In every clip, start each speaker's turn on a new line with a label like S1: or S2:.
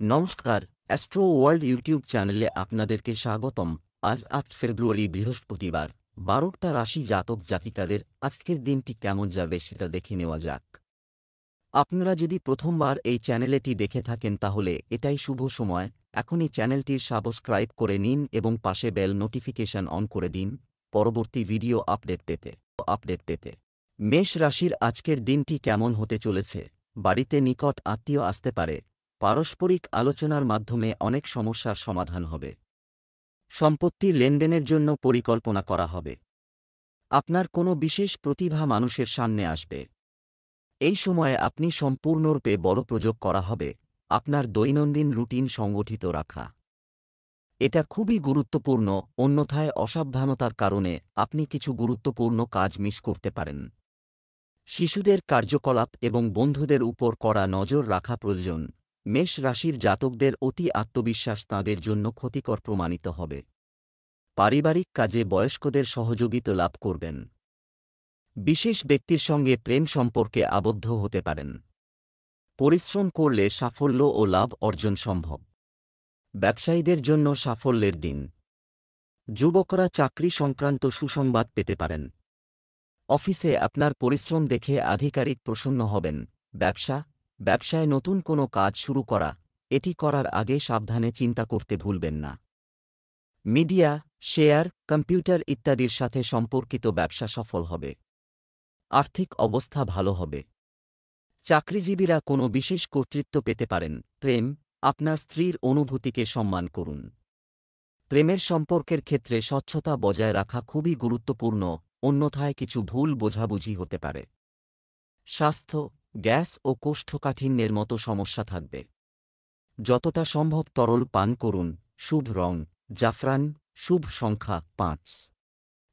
S1: নমস্কার, astro world YouTube চ্যানেলে আপনাদেরকে স্বাগতম। আজ ৮ ফেব্রুয়ারি বৃহস্পতিবার। ১২টা রাশি জাতক জাতিকাদের আজকের দিনটি কেমন যাবে সেটা দেখে নেওয়া যাক। আপনারা যদি প্রথমবার এই চ্যানেলটি দেখে থাকেন তাহলে এটাই শুভ সময়। এখনই চ্যানেলটির সাবস্ক্রাইব করে নিন এবং পাশে বেল নোটিফিকেশন অন করে দিন পরবর্তী ভিডিও আপডেট পেতে। মেষ রাশির আজকের দিনটি কেমন হতে চলেছে? বাড়িতে নিকট আত্মীয় আসতে পারে। পারস্পরিক আলোচনার মাধ্যমে অনেক সমস্যার সমাধান হবে। সম্পত্তি লেনদেনের জন্য পরিকল্পনা করা হবে। আপনার কোনো বিশেষ প্রতিভা মানুষের সামনে আসবে। এই সময়ে আপনি সম্পূর্ণরূপে বড় প্রযোগ করা হবে। আপনার দৈনন্দিন রুটিন সংগঠিত রাখা এটা খুবই গুরুত্বপূর্ণ, অন্যথায় অসাবধানতার কারণে আপনি কিছু গুরুত্বপূর্ণ কাজ মিস করতে পারেন। শিশুদের কার্যকলাপ এবং বন্ধুদের উপর কড়া নজর রাখা প্রয়োজন। মেষ রাশির জাতকদের অতি আত্মবিশ্বাস তাঁদের জন্য ক্ষতিকর প্রমাণিত হবে। পারিবারিক কাজে বয়স্কদের সহযোগিতা লাভ করবেন। বিশেষ ব্যক্তির সঙ্গে প্রেম সম্পর্কে আবদ্ধ হতে পারেন। পরিশ্রম করলে সাফল্য ও লাভ অর্জন সম্ভব। ব্যবসায়ীদের জন্য সাফল্যের দিন। যুবকরা চাকরি সংক্রান্ত সুসংবাদ পেতে পারেন। অফিসে আপনার পরিশ্রম দেখে আধিকারিক প্রসন্ন হবেন। ব্যবসায় নতুন কোনো কাজ শুরু করা, এটি করার আগে সাবধানে চিন্তা করতে ভুলবেন না। মিডিয়া, শেয়ার, কম্পিউটার ইত্যাদির সাথে সম্পর্কিত ব্যবসা সফল হবে। আর্থিক অবস্থা ভালো হবে। চাকরিজীবীরা কোনো বিশেষ কর্তৃত্ব পেতে পারেন। প্রেম, আপনার স্ত্রীর অনুভূতিকে সম্মান করুন। প্রেমের সম্পর্কের ক্ষেত্রে স্বচ্ছতা বজায় রাখা খুবই গুরুত্বপূর্ণ, অন্যথায় কিছু ভুল বোঝাবুঝি হতে পারে। স্বাস্থ্য, গ্যাস ও কোষ্ঠকাঠিন্যের মতো সমস্যা থাকবে। যতটা সম্ভব তরল পান করুন। শুভ রং জাফরান, শুভ সংখ্যা ৫।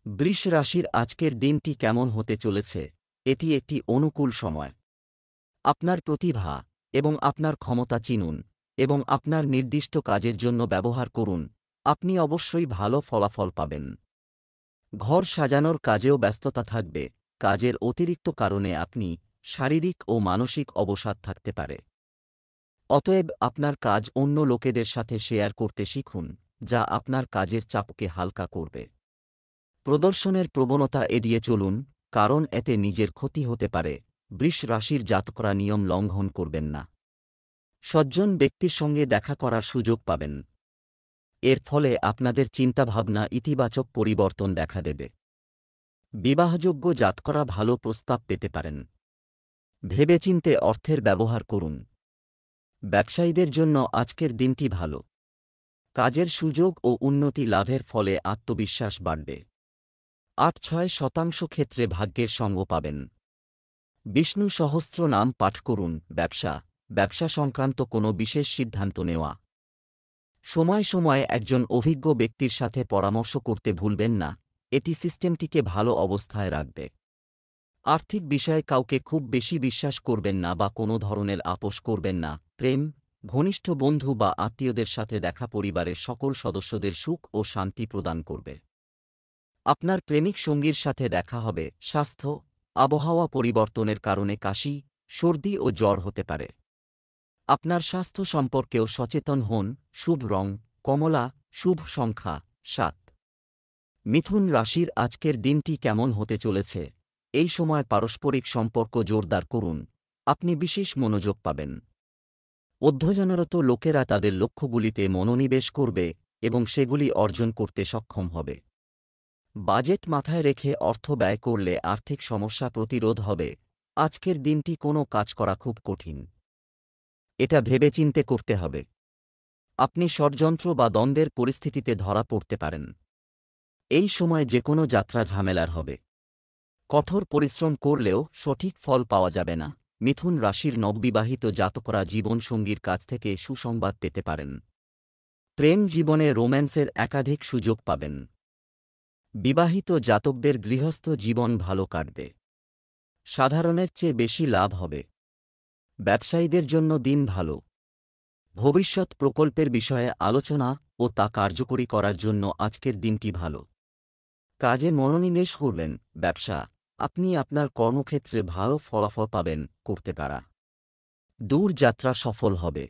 S1: বৃষ রাশির আজকের দিনটি কেমন হতে চলেছে? এটি একটি অনুকূল সময়। আপনার প্রতিভা এবং আপনার ক্ষমতা চিনুন এবং আপনার নির্দিষ্ট কাজের জন্য ব্যবহার করুন। আপনি অবশ্যই ভালো ফলাফল পাবেন। ঘর সাজানোর কাজেও ব্যস্ততা থাকবে। কাজের অতিরিক্ত কারণে আপনি শারীরিক ও মানসিক অবসাদ থাকতে পারে। অতএব আপনার কাজ অন্য লোকেদের সাথে শেয়ার করতে শিখুন, যা আপনার কাজের চাপকে হালকা করবে। প্রদর্শনের প্রবণতা এড়িয়ে চলুন, কারণ এতে নিজের ক্ষতি হতে পারে। বৃষ রাশির জাতকরা নিয়ম লঙ্ঘন করবেন না। সজ্জন ব্যক্তির সঙ্গে দেখা করার সুযোগ পাবেন। এর ফলে আপনাদের চিন্তাভাবনা ইতিবাচক পরিবর্তন দেখা দেবে। বিবাহযোগ্য জাতকরা ভালো প্রস্তাব পেতে পারেন। ভেবেচিন্তে অর্থের ব্যবহার করুন। ব্যবসায়ীদের জন্য আজকের দিনটি ভালো। কাজের সুযোগ ও উন্নতি লাভের ফলে আত্মবিশ্বাস বাড়বে। ৮-৬% ক্ষেত্রে ভাগ্যের সঙ্গ পাবেন। বিষ্ণু সহস্র নাম পাঠ করুন। ব্যবসা সংক্রান্ত কোনো বিশেষ সিদ্ধান্ত নেওয়া। সময় সময়ে একজন অভিজ্ঞ ব্যক্তির সাথে পরামর্শ করতে ভুলবেন না, এটি সিস্টেমটিকে ভালো অবস্থায় রাখবে। আর্থিক বিষয়ে কাউকে খুব বেশি বিশ্বাস করবেন না বা কোনো ধরনের আপোষ করবেন না। প্রেম, ঘনিষ্ঠ বন্ধু বা আত্মীয়দের সাথে দেখা পরিবারের সকল সদস্যদের সুখ ও শান্তি প্রদান করবে। আপনার প্রেমিক সঙ্গীর সাথে দেখা হবে। স্বাস্থ্য, আবহাওয়া পরিবর্তনের কারণে কাশি, সর্দি ও জ্বর হতে পারে। আপনার স্বাস্থ্য সম্পর্কেও সচেতন হন। শুভ রং কমলা, শুভ সংখ্যা ৭। মিথুন রাশির আজকের দিনটি কেমন হতে চলেছে? এই সময় পারস্পরিক সম্পর্ক জোরদার করুন। আপনি বিশেষ মনোযোগ পাবেন। অধ্যয়নরত লোকেরা তাদের লক্ষ্যগুলিতে মনোনিবেশ করবে এবং সেগুলি অর্জন করতে সক্ষম হবে। বাজেট মাথায় রেখে অর্থ ব্যয় করলে আর্থিক সমস্যা প্রতিরোধ হবে। আজকের দিনটি কোনো কাজ করা খুব কঠিন। এটা ভেবেচিন্তে করতে হবে। আপনি ষড়যন্ত্র বা দ্বন্দ্বের পরিস্থিতিতে ধরা পড়তে পারেন। এই সময় যে কোনো যাত্রা ঝামেলার হবে। কঠোর পরিশ্রম করলেও সঠিক ফল পাওয়া যাবে না। মিথুন রাশির নববিবাহিত জাতকরা জীবনসঙ্গীর কাছ থেকে সুসংবাদ পেতে পারেন। প্রেম জীবনে রোম্যান্সের একাধিক সুযোগ পাবেন। বিবাহিত জাতকদের গৃহস্থ জীবন ভালো কাটবে। সাধারণের চেয়ে বেশি লাভ হবে। ব্যবসায়ীদের জন্য দিন ভালো। ভবিষ্যৎ প্রকল্পের বিষয়ে আলোচনা ও তা কার্যকরী করার জন্য আজকের দিনটি ভালো। কাজে মনোনিবেশ করবেন। আপনি আপনার কর্মক্ষেত্রে ভালো ফলাফল পাবেন। করতে পারা দূর যাত্রা সফল হবে।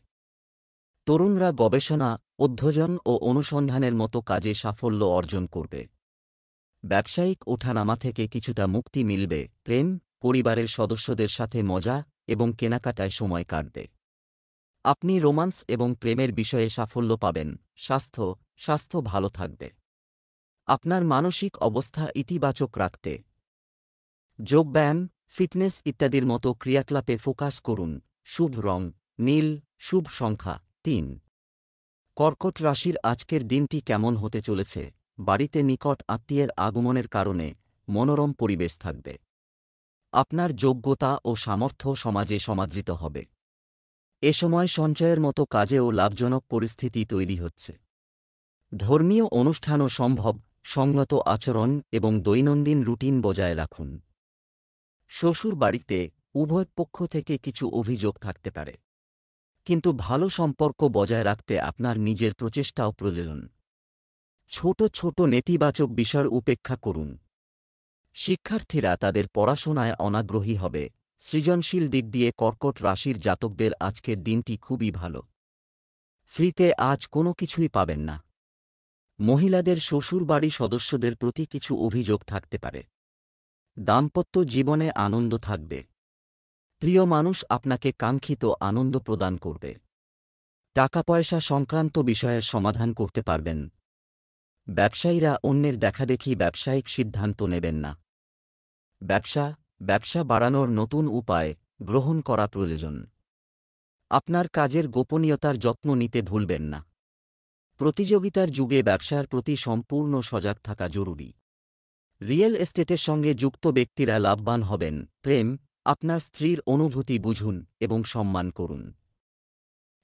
S1: তরুণরা গবেষণা, অধ্যয়ন ও অনুসন্ধানের মতো কাজে সাফল্য অর্জন করবে। ব্যবসায়িক ওঠানামা থেকে কিছুটা মুক্তি মিলবে। প্রেম, পরিবারের সদস্যদের সাথে মজা এবং কেনাকাটায় সময় কাটবে। আপনি রোমান্স এবং প্রেমের বিষয়ে সাফল্য পাবেন। স্বাস্থ্য ভালো থাকবে। আপনার মানসিক অবস্থা ইতিবাচক রাখতে যোগব্যায়াম, ফিটনেস ইত্যাদির মতো ক্রিয়াকলাপে ফোকাস করুন। শুভ রং নীল, শুভ সংখ্যা ৩। কর্কট রাশির আজকের দিনটি কেমন হতে চলেছে? বাড়িতে নিকট আত্মীয়ের আগমনের কারণে মনোরম পরিবেশ থাকবে। আপনার যোগ্যতা ও সামর্থ্য সমাজে সমাদৃত হবে। এ সময় সঞ্চয়ের মতো কাজেও লাভজনক পরিস্থিতি তৈরি হচ্ছে। ধর্মীয় অনুষ্ঠানও সম্ভব। সংযত আচরণ এবং দৈনন্দিন রুটিন বজায় রাখুন। শ্বশুর বাড়িতে উভয় পক্ষ থেকে কিছু অভিযোগ থাকতে পারে, কিন্তু ভালো সম্পর্ক বজায় রাখতে আপনার নিজের প্রচেষ্টাও প্রয়োজন। ছোট ছোট নেতিবাচক বিষয় উপেক্ষা করুন। শিক্ষার্থীরা তাদের পড়াশোনায় অনাগ্রহী হবে। সৃজনশীল দিক দিয়ে কর্কট রাশির জাতকদের আজকের দিনটি খুবই ভালো। ফ্রিতে আজ কোনো কিছুই পাবেন না। মহিলাদের শ্বশুরবাড়ি সদস্যদের প্রতি কিছু অভিযোগ থাকতে পারে। দাম্পত্য জীবনে আনন্দ থাকবে। প্রিয় মানুষ আপনাকে কাঙ্ক্ষিত আনন্দ প্রদান করবে। টাকা পয়সা সংক্রান্ত বিষয়ের সমাধান করতে পারবেন। ব্যবসায়ীরা অন্যের দেখাদেখি ব্যবসায়িক সিদ্ধান্ত নেবেন না। ব্যবসা বাড়ানোর নতুন উপায় গ্রহণ করা প্রয়োজন। আপনার কাজের গোপনীয়তার যত্ন নিতে ভুলবেন না। প্রতিযোগিতার যুগে ব্যবসার প্রতি সম্পূর্ণ সজাগ থাকা জরুরি। রিয়েল এস্টেটের সঙ্গে যুক্ত ব্যক্তিরা লাভবান হবেন। প্রেম, আপনার স্ত্রীর অনুভূতি বুঝুন এবং সম্মান করুন।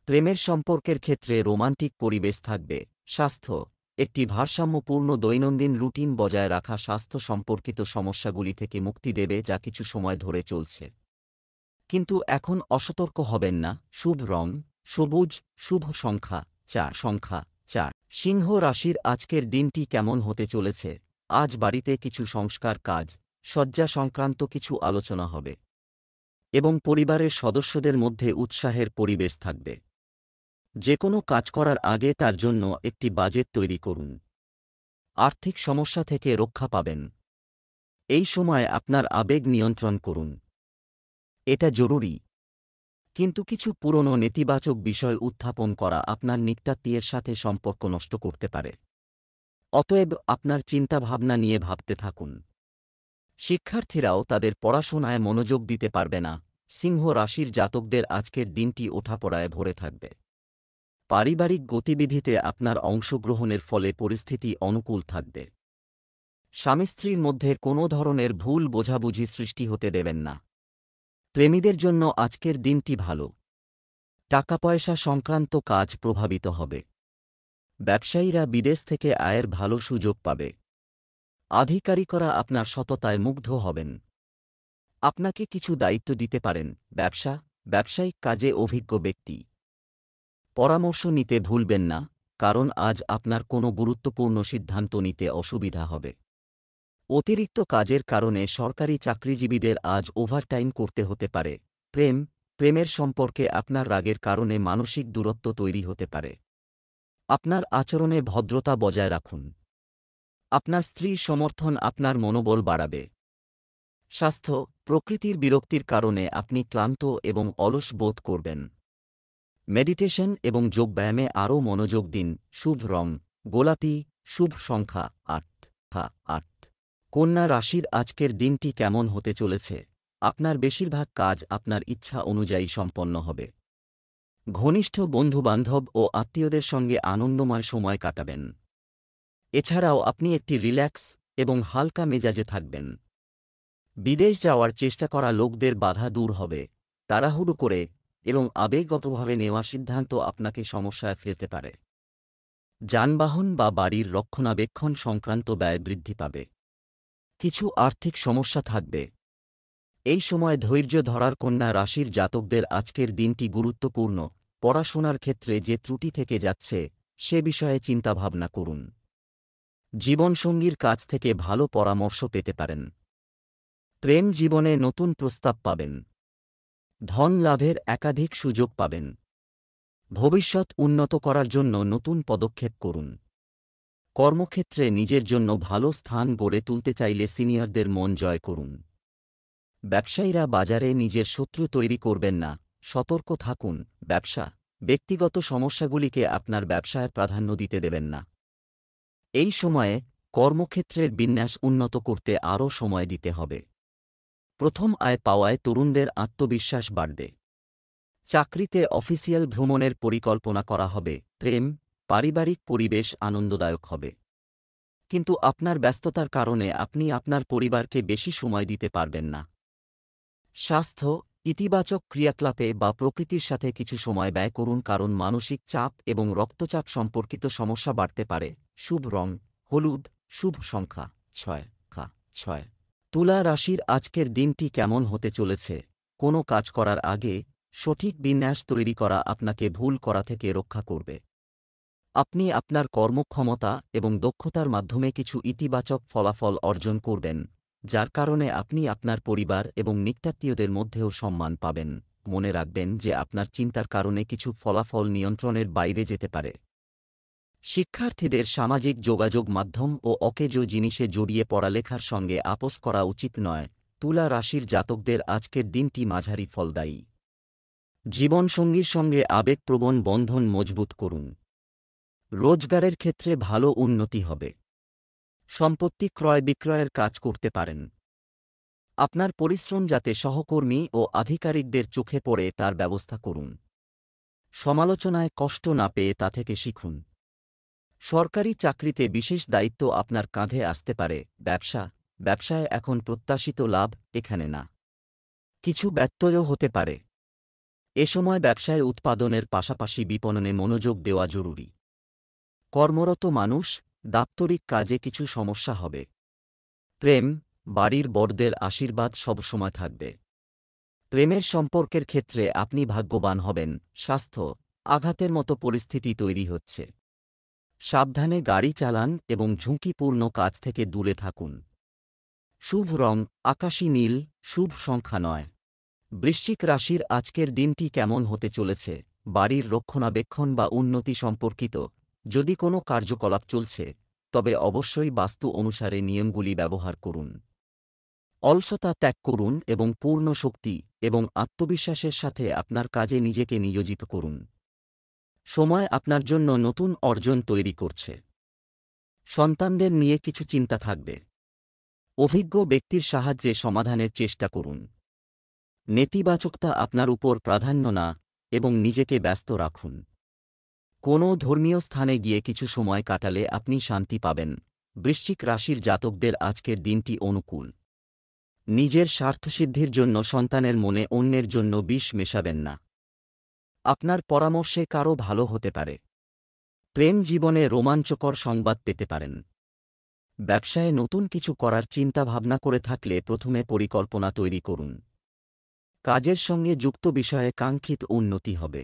S1: প্রেমের সম্পর্কের ক্ষেত্রে রোমান্টিক পরিবেশ থাকবে। স্বাস্থ্য, একটি ভারসাম্যপূর্ণ দৈনন্দিন রুটিন বজায় রাখা স্বাস্থ্য সম্পর্কিত সমস্যাগুলি থেকে মুক্তি দেবে যা কিছু সময় ধরে চলছে। কিন্তু এখন অসতর্ক হবেন না। শুভ রং সবুজ, শুভ সংখ্যা ৪। সিংহ রাশির আজকের দিনটি কেমন হতে চলেছে? আজ বাড়িতে কিছু সংস্কার কাজ, শয্যা সংক্রান্ত কিছু আলোচনা হবে এবং পরিবারের সদস্যদের মধ্যে উৎসাহের পরিবেশ থাকবে। যে কোনো কাজ করার আগে তার জন্য একটি বাজেট তৈরি করুন। আর্থিক সমস্যা থেকে রক্ষা পাবেন। এই সময় আপনার আবেগ নিয়ন্ত্রণ করুন, এটা জরুরি। কিন্তু কিছু পুরনো নেতিবাচক বিষয় উত্থাপন করা আপনার নিকটাত্মীয়ের সাথে সম্পর্ক নষ্ট করতে পারে। অতএব আপনার চিন্তাভাবনা নিয়ে ভাবতে থাকুন। শিক্ষার্থীরাও তাদের পড়াশোনায় মনোযোগ দিতে পারবে না। সিংহ রাশির জাতকদের আজকের দিনটি ওঠাপড়ায় ভরে থাকবে। পারিবারিক গতিবিধিতে আপনার অংশগ্রহণের ফলে পরিস্থিতি অনুকূল থাকবে। স্বামী স্ত্রীর মধ্যে কোনো ধরনের ভুল বোঝাবুঝি সৃষ্টি হতে দেবেন না। প্রেমীদের জন্য আজকের দিনটি ভালো। টাকা পয়সা সংক্রান্ত কাজ প্রভাবিত হবে। ব্যবসায়ীরা বিদেশ থেকে আয়ের ভালো সুযোগ পাবে। আধিকারিকরা আপনার সততায় মুগ্ধ হবেন। আপনাকে কিছু দায়িত্ব দিতে পারেন। ব্যবসায়িক কাজে অভিজ্ঞ ব্যক্তি। পরামর্শ নিতে ভুলবেন না, কারণ আজ আপনার কোনো গুরুত্বপূর্ণ সিদ্ধান্ত নিতে অসুবিধা হবে। অতিরিক্ত কাজের কারণে সরকারি চাকরিজীবীদের আজ ওভারটাইম করতে হতে পারে। প্রেমের সম্পর্কে আপনার রাগের কারণে মানসিক দূরত্ব তৈরি হতে পারে। আপনার আচরণে ভদ্রতা বজায় রাখুন। আপনার স্ত্রীর সমর্থন আপনার মনোবল বাড়াবে। স্বাস্থ্য, প্রকৃতির বিরক্তির কারণে আপনি ক্লান্ত এবং অলস বোধ করবেন। মেডিটেশন এবং যোগব্যায়ামে আরও মনোযোগ দিন। শুভ রং গোলাপি, শুভ সংখ্যা ৮। কন্যা রাশির আজকের দিনটি কেমন হতে চলেছে? আপনার বেশিরভাগ কাজ আপনার ইচ্ছা অনুযায়ী সম্পন্ন হবে। ঘনিষ্ঠ বন্ধুবান্ধব ও আত্মীয়দের সঙ্গে আনন্দময় সময় কাটাবেন। এছাড়াও আপনি একটি রিল্যাক্স এবং হালকা মেজাজে থাকবেন। বিদেশ যাওয়ার চেষ্টা করা লোকদের বাধা দূর হবে। তাড়াহুড়ো করে এবং আবেগগতভাবে নেওয়া সিদ্ধান্ত আপনাকে সমস্যায় ফেলতে পারে। যানবাহন বা বাড়ির রক্ষণাবেক্ষণ সংক্রান্ত ব্যয় বৃদ্ধি পাবে। কিছু আর্থিক সমস্যা থাকবে। এই সময় ধৈর্য ধরার কন্যা রাশির জাতকদের আজকের দিনটি গুরুত্বপূর্ণ। পড়াশোনার ক্ষেত্রে যে ত্রুটি থেকে যাচ্ছে সে বিষয়ে চিন্তাভাবনা করুন। জীবনসঙ্গীর কাছ থেকে ভালো পরামর্শ পেতে পারেন। প্রেম জীবনে নতুন প্রস্তাব পাবেন। ধন লাভের একাধিক সুযোগ পাবেন। ভবিষ্যৎ উন্নত করার জন্য নতুন পদক্ষেপ করুন। কর্মক্ষেত্রে নিজের জন্য ভালো স্থান গড়ে তুলতে চাইলে সিনিয়রদের মন জয় করুন। ব্যবসায়ীরা বাজারে নিজের শত্রু তৈরি করবেন না, সতর্ক থাকুন। ব্যবসা, ব্যক্তিগত সমস্যাগুলিকে আপনার ব্যবসায় প্রাধান্য দিতে দেবেন না। এই সময়ে কর্মক্ষেত্রের বিন্যাস উন্নত করতে আরও সময় দিতে হবে। প্রথম আয় পাওয়ায় তরুণদের আত্মবিশ্বাস বাড়বে। চাকরিতে অফিসিয়াল ভ্রমণের পরিকল্পনা করা হবে। প্রেম, পারিবারিক পরিবেশ আনন্দদায়ক হবে। কিন্তু আপনার ব্যস্ততার কারণে আপনি আপনার পরিবারকে বেশি সময় দিতে পারবেন না। স্বাস্থ্য, ইতিবাচক ক্রিয়াকলাপে বা প্রকৃতির সাথে কিছু সময় ব্যয় করুন, কারণ মানসিক চাপ এবং রক্তচাপ সম্পর্কিত সমস্যা বাড়তে পারে। শুভ রং হলুদ, শুভ সংখ্যা 6। তুলা রাশির আজকের দিনটি কেমন হতে চলেছে? কোনো কাজ করার আগে সঠিক বিন্যাস তৈরি করা আপনাকে ভুল করা থেকে রক্ষা করবে। আপনি আপনার কর্মক্ষমতা এবং দক্ষতার মাধ্যমে কিছু ইতিবাচক ফলাফল অর্জন করবেন, যার কারণে আপনি আপনার পরিবার এবং নিকটাত্মীয়দের মধ্যেও সম্মান পাবেন। মনে রাখবেন যে আপনার চিন্তার কারণে কিছু ফলাফল নিয়ন্ত্রণের বাইরে যেতে পারে। শিক্ষার্থীদের সামাজিক যোগাযোগ মাধ্যম ও অকেজো জিনিসে জড়িয়ে পড়ালেখার সঙ্গে আপোস করা উচিত নয়। তুলা রাশির জাতকদের আজকের দিনটি মাঝারি ফলদায়ী। জীবনসঙ্গীর সঙ্গে আবেগপ্রবণ বন্ধন মজবুত করুন। রোজগারের ক্ষেত্রে ভালো উন্নতি হবে। সম্পত্তি ক্রয় বিক্রয়ের কাজ করতে পারেন। আপনার পরিশ্রম যাতে সহকর্মী ও আধিকারিকদের চোখে পড়ে তার ব্যবস্থা করুন। সমালোচনায় কষ্ট না পেয়ে তা থেকে শিখুন। সরকারি চাকরিতে বিশেষ দায়িত্ব আপনার কাঁধে আসতে পারে। ব্যবসায় এখন প্রত্যাশিত লাভ এখানে না, কিছু ব্যত্যয়ও হতে পারে। এ সময় ব্যবসায় উৎপাদনের পাশাপাশি বিপণনে মনোযোগ দেওয়া জরুরি। কর্মরত মানুষ, দাপ্তরিক কাজে কিছু সমস্যা হবে। প্রেম, বাড়ির বড়দের আশীর্বাদ সবসময় থাকবে। প্রেমের সম্পর্কের ক্ষেত্রে আপনি ভাগ্যবান হবেন। স্বাস্থ্য, আঘাতের মতো পরিস্থিতি তৈরি হচ্ছে। সাবধানে গাড়ি চালান এবং ঝুঁকিপূর্ণ কাজ থেকে দূরে থাকুন। শুভ রং আকাশী নীল, শুভ সংখ্যা 9। বৃশ্চিক রাশির আজকের দিনটি কেমন হতে চলেছে? বাড়ির রক্ষণাবেক্ষণ বা উন্নতি সম্পর্কিত যদি কোনো কার্যকলাপ চলছে, তবে অবশ্যই বাস্তু অনুসারে নিয়মগুলি ব্যবহার করুন। অলসতা ত্যাগ করুন এবং পূর্ণ শক্তি এবং আত্মবিশ্বাসের সাথে আপনার কাজে নিজেকে নিয়োজিত করুন। সময় আপনার জন্য নতুন অর্জন তৈরি করছে। সন্তানদের নিয়ে কিছু চিন্তা থাকবে। অভিজ্ঞ ব্যক্তির সাহায্যে সমাধানের চেষ্টা করুন। নেতিবাচকতা আপনার উপর প্রাধান্য না এবং নিজেকে ব্যস্ত রাখুন। কোনো ধর্মীয় স্থানে গিয়ে কিছু সময় কাটালে আপনি শান্তি পাবেন। বৃশ্চিক রাশির জাতকদের আজকের দিনটি অনুকূল। নিজের স্বার্থসিদ্ধির জন্য সন্তানের মনে অন্যের জন্য বিষ মেশাবেন না। আপনার পরামর্শে কারও ভালো হতে পারে। প্রেম জীবনে রোমাঞ্চকর সংবাদ পেতে পারেন। ব্যবসায়ে নতুন কিছু করার চিন্তা ভাবনা করে থাকলে প্রথমে পরিকল্পনা তৈরি করুন। কাজের সঙ্গে যুক্ত বিষয়ে কাঙ্ক্ষিত উন্নতি হবে।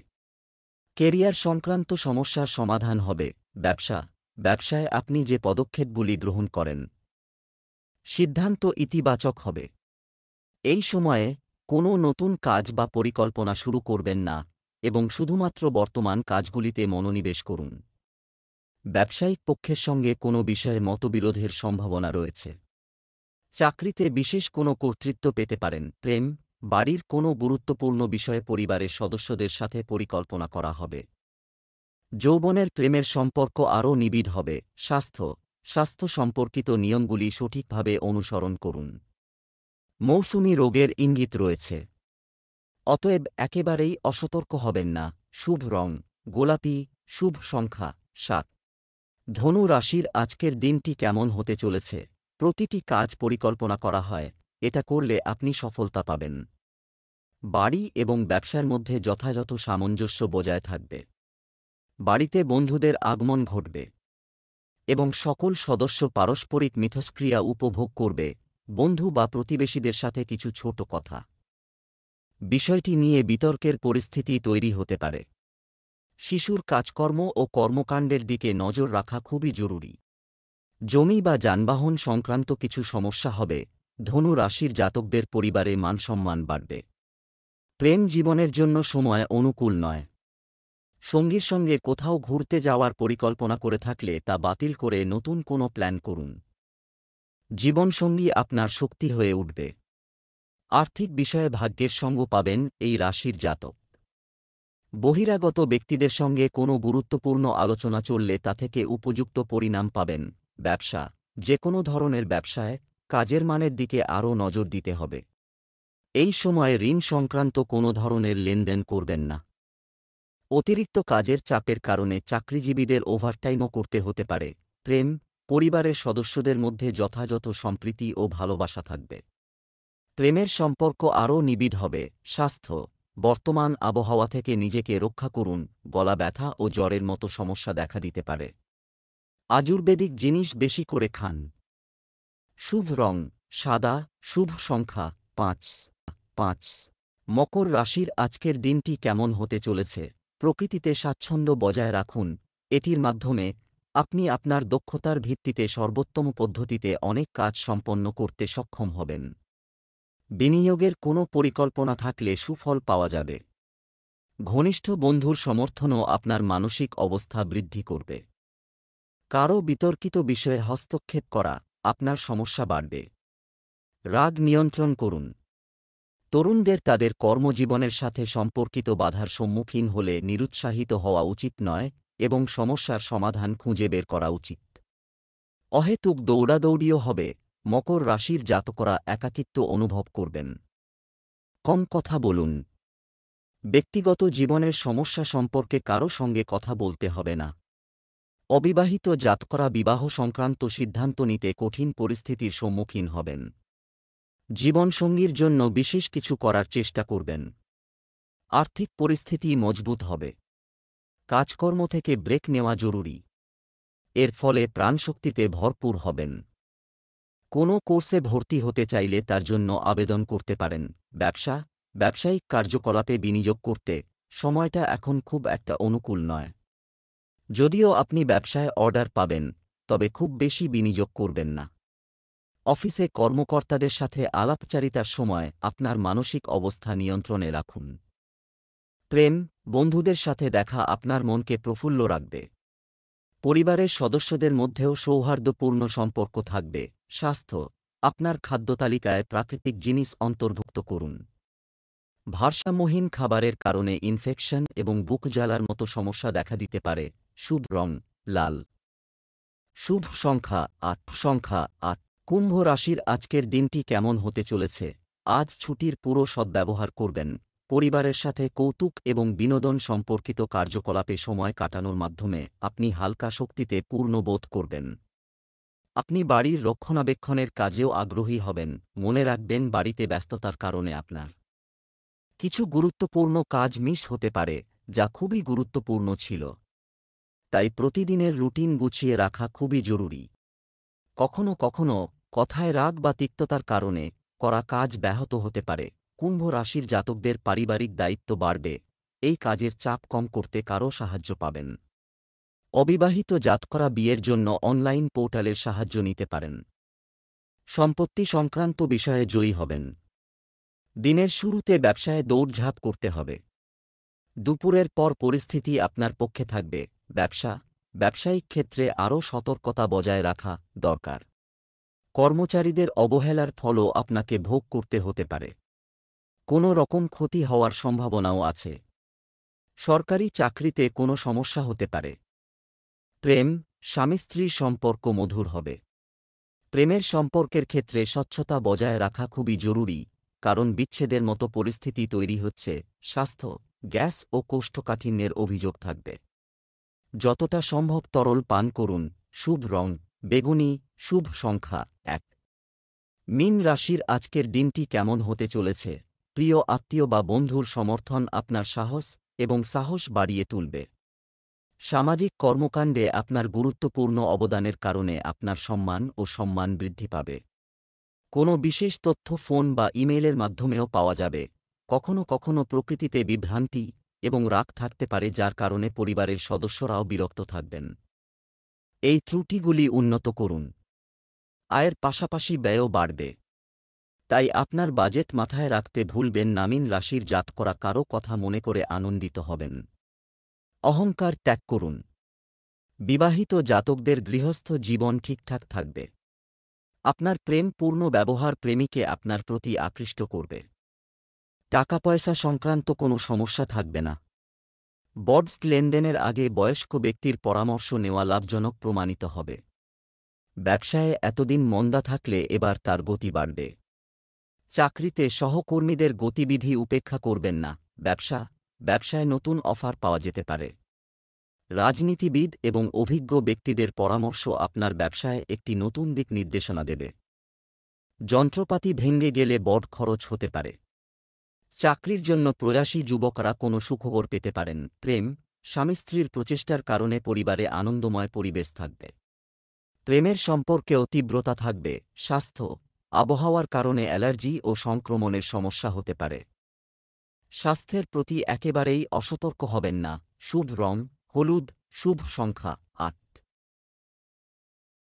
S1: কেরিয়ার সংক্রান্ত সমস্যার সমাধান হবে। ব্যবসায় আপনি যে পদক্ষেপগুলি গ্রহণ করেন, সিদ্ধান্ত ইতিবাচক হবে। এই সময়ে কোনো নতুন কাজ বা পরিকল্পনা শুরু করবেন না এবং শুধুমাত্র বর্তমান কাজগুলিতে মনোনিবেশ করুন। ব্যবসায়িক পক্ষের সঙ্গে কোনো বিষয়ে মতবিরোধের সম্ভাবনা রয়েছে। চাকরিতে বিশেষ কোনো কর্তৃত্ব পেতে পারেন। প্রেম, বাড়ির কোনো গুরুত্বপূর্ণ বিষয়ে পরিবারের সদস্যদের সাথে পরিকল্পনা করা হবে। যৌবনের প্রেমের সম্পর্ক আরও নিবিড় হবে। স্বাস্থ্য সম্পর্কিত নিয়মগুলি সঠিকভাবে অনুসরণ করুন। মৌসুমী রোগের ইঙ্গিত রয়েছে, অতএব একেবারেই অসতর্ক হবেন না। শুভ রং গোলাপি, শুভ সংখ্যা 7। ধনু রাশির আজকের দিনটি কেমন হতে চলেছে? প্রতিটি কাজ পরিকল্পনা করা হয়, এটা করলে আপনি সফলতা পাবেন। বাড়ি এবং ব্যবসার মধ্যে যথাযথ সামঞ্জস্য বজায় থাকবে। বাড়িতে বন্ধুদের আগমন ঘটবে এবং সকল সদস্য পারস্পরিক মিথস্ক্রিয়া উপভোগ করবে। বন্ধু বা প্রতিবেশীদের সাথে কিছু ছোট কথা বিষয়টি নিয়ে বিতর্কের পরিস্থিতি তৈরি হতে পারে। শিশুর কাজকর্ম ও কর্মকাণ্ডের দিকে নজর রাখা খুবই জরুরি। জমি বা যানবাহন সংক্রান্ত কিছু সমস্যা হবে। ধনু রাশির জাতকদের পরিবারে মানসম্মান বাড়বে। প্রেম জীবনের জন্য সময় অনুকূল নয়। সঙ্গীর সঙ্গে কোথাও ঘুরতে যাওয়ার পরিকল্পনা করে থাকলে তা বাতিল করে নতুন কোনো প্ল্যান করুন। জীবনসঙ্গী আপনার শক্তি হয়ে উঠবে। আর্থিক বিষয়ে ভাগ্যের সঙ্গ পাবেন এই রাশির জাতক। বহিরাগত ব্যক্তিদের সঙ্গে কোনো গুরুত্বপূর্ণ আলোচনা চললে তা থেকে উপযুক্ত পরিণাম পাবেন। ব্যবসা, যে কোনো ধরনের ব্যবসায় কাজের মানের দিকে আরও নজর দিতে হবে। এই সময়ে ঋণ সংক্রান্ত কোনো ধরনের লেনদেন করবেন না। অতিরিক্ত কাজের চাপের কারণে চাকরিজীবীদের ওভারটাইমও করতে হতে পারে। প্রেম, পরিবারের সদস্যদের মধ্যে যথাযথ সম্প্রীতি ও ভালোবাসা থাকবে। প্রেমের সম্পর্ক আরও নিবিড় হবে। স্বাস্থ্য, বর্তমান আবহাওয়া থেকে নিজেকে রক্ষা করুন, গলা ব্যথা ও জ্বরের মতো সমস্যা দেখা দিতে পারে। আয়ুর্বেদিক জিনিস বেশি করে খান। শুভ রং সাদা, শুভ সংখ্যা ৫ ৫। মকর রাশির আজকের দিনটি কেমন হতে চলেছে? প্রকৃতিতে স্বাচ্ছন্দ্য বজায় রাখুন। এটির মাধ্যমে আপনি আপনার দক্ষতার ভিত্তিতে সর্বোত্তম পদ্ধতিতে অনেক কাজ সম্পন্ন করতে সক্ষম হবেন। বিনিয়োগের কোনো পরিকল্পনা থাকলে সুফল পাওয়া যাবে। ঘনিষ্ঠ বন্ধুর সমর্থনও আপনার মানসিক অবস্থা বৃদ্ধি করবে। কারও বিতর্কিত বিষয়ে হস্তক্ষেপ করা আপনার সমস্যা বাড়বে। রাগ নিয়ন্ত্রণ করুন। তরুণদের তাদের কর্মজীবনের সাথে সম্পর্কিত বাধার সম্মুখীন হলে নিরুৎসাহিত হওয়া উচিত নয় এবং সমস্যার সমাধান খুঁজে বের করা উচিত। অহেতুক দৌড়াদৌড়িও হবে। মকর রাশির জাতকরা একাকিত্ব অনুভব করবেন। কম কথা বলুন। ব্যক্তিগত জীবনের সমস্যা সম্পর্কে কারও সঙ্গে কথা বলতে হবে না। অবিবাহিত জাতকরা বিবাহ সংক্রান্ত সিদ্ধান্ত নিতে কঠিন পরিস্থিতির সম্মুখীন হবেন। জীবনসঙ্গীর জন্য বিশেষ কিছু করার চেষ্টা করবেন। আর্থিক পরিস্থিতি মজবুত হবে। কাজকর্ম থেকে ব্রেক নেওয়া জরুরি। এর ফলে প্রাণশক্তিতে ভরপুর হবেন। কোনো কোর্সে ভর্তি হতে চাইলে তার জন্য আবেদন করতে পারেন। ব্যবসা, ব্যবসায়িক কার্যকলাপে বিনিয়োগ করতে সময়টা এখন খুব একটা অনুকূল নয়। যদিও আপনি ব্যবসায় অর্ডার পাবেন, তবে খুব বেশি বিনিয়োগ করবেন না। অফিসে কর্মকর্তাদের সাথে আলাপচারিতার সময় আপনার মানসিক অবস্থা নিয়ন্ত্রণে রাখুন। প্রেম, বন্ধুদের সাথে দেখা আপনার মনকে প্রফুল্ল রাখবে। পরিবারের সদস্যদের মধ্যেও সৌহার্দ্যপূর্ণ সম্পর্ক থাকবে। স্বাস্থ্য, আপনার খাদ্যতালিকায় প্রাকৃতিক জিনিস অন্তর্ভুক্ত করুন। ভারসাম্যহীন খাবারের কারণে ইনফেকশন এবং বুক জ্বালার মতো সমস্যা দেখা দিতে পারে। শুভ রং লাল। শুভ সংখ্যা ৮ কুম্ভ রাশির আজকের দিনটি কেমন হতে চলেছে? আজ ছুটির পুরো সদ্ব্যবহার করবেন। পরিবারের সাথে কৌতুক এবং বিনোদন সম্পর্কিত কার্যকলাপে সময় কাটানোর মাধ্যমে আপনি হালকা শক্তিতে পূর্ণ বোধ করবেন। আপনি বাড়ির রক্ষণাবেক্ষণের কাজেও আগ্রহী হবেন। মনে রাখবেন, বাড়িতে ব্যস্ততার কারণে আপনার কিছু গুরুত্বপূর্ণ কাজ মিস হতে পারে, যা খুবই গুরুত্বপূর্ণ ছিল। তাই প্রতিদিনের রুটিন গুছিয়ে রাখা খুবই জরুরি। কখনো কখনো কথায় রাগ বা তিক্ততার কারণে করা কাজ ব্যাহত হতে পারে। কুম্ভ রাশির জাতকদের পারিবারিক দায়িত্ব বাড়বে। এই কাজের চাপ কম করতে কারও সাহায্য পাবেন। অবিবাহিত জাতকরা বিয়ের জন্য অনলাইন পোর্টালের সাহায্য নিতে পারেন। সম্পত্তি সংক্রান্ত বিষয়ে জয়ী হবেন। দিনের শুরুতে ব্যবসায় দৌড়ঝাঁপ করতে হবে। দুপুরের পর পরিস্থিতি আপনার পক্ষে থাকবে। ব্যবসায়িক ক্ষেত্রে আরও সতর্কতা বজায় রাখা দরকার। কর্মচারীদের অবহেলার ফলও আপনাকে ভোগ করতে হতে পারে। কোনো রকম ক্ষতি হওয়ার সম্ভাবনাও আছে। সরকারি চাকরিতে কোনো সমস্যা হতে পারে। প্রেম, স্বামী-স্ত্রীর সম্পর্ক মধুর হবে। প্রেমের সম্পর্কের ক্ষেত্রে স্বচ্ছতা বজায় রাখা খুবই জরুরি, কারণ বিচ্ছেদের মতো পরিস্থিতি তৈরি হচ্ছে। স্বাস্থ্য, গ্যাস ও কোষ্ঠকাঠিন্যের অভিযোগ থাকবে। যতটা সম্ভব তরল পান করুন। শুভ রং বেগুনি, শুভ সংখ্যা ১। মীন রাশির আজকের দিনটি কেমন হতে চলেছে? প্রিয় আত্মীয় বা বন্ধুর সমর্থন আপনার সাহস এবং সাহস বাড়িয়ে তুলবে। সামাজিক কর্মকাণ্ডে আপনার গুরুত্বপূর্ণ অবদানের কারণে আপনার সম্মান বৃদ্ধি পাবে। কোনো বিশেষ তথ্য ফোন বা ইমেইলের মাধ্যমেও পাওয়া যাবে। কখনো কখনো প্রকৃতিতে বিভ্রান্তি এবং রাগ থাকতে পারে, যার কারণে পরিবারের সদস্যরাও বিরক্ত থাকবেন। এই ত্রুটিগুলি উন্নত করুন। আয়ের পাশাপাশি ব্যয়ও বাড়বে, তাই আপনার বাজেট মাথায় রাখতে ভুলবেন না। মীন রাশির জাতকরা কারও কথা মনে করে আনন্দিত হবেন। অহংকার ত্যাগ করুন। বিবাহিত জাতকদের গৃহস্থ জীবন ঠিকঠাক থাকবে। আপনার প্রেম পূর্ণ ব্যবহার প্রেমিকে আপনার প্রতি আকৃষ্ট করবে। টাকা পয়সা সংক্রান্ত কোনো সমস্যা থাকবে না। বডস লেনদেনের আগে বয়স্ক ব্যক্তির পরামর্শ নেওয়া লাভজনক প্রমাণিত হবে। ব্যবসায়ে এতদিন মন্দা থাকলে এবার তার গতি বাড়বে। চাকরিতে সহকর্মীদের গতিবিধি উপেক্ষা করবেন না। ব্যবসায় নতুন অফার পাওয়া যেতে পারে। রাজনীতিবিদ এবং অভিজ্ঞ ব্যক্তিদের পরামর্শ আপনার ব্যবসায় একটি নতুন দিক নির্দেশনা দেবে। যন্ত্রপাতি ভেঙে গেলে বড় খরচ হতে পারে। চাকরির জন্য প্রয়াসী যুবকরা কোনো সুখবর পেতে পারেন। প্রেম, স্বামী স্ত্রীর প্রচেষ্টার কারণে পরিবারে আনন্দময় পরিবেশ থাকবে। প্রেমের সম্পর্কেও তীব্রতা থাকবে। স্বাস্থ্য, আবহাওয়ার কারণে অ্যালার্জি ও সংক্রমণের সমস্যা হতে পারে। স্বাস্থ্যের প্রতি একেবারেই অসতর্ক হবেন না। শুভ রং হলুদ, শুভ সংখ্যা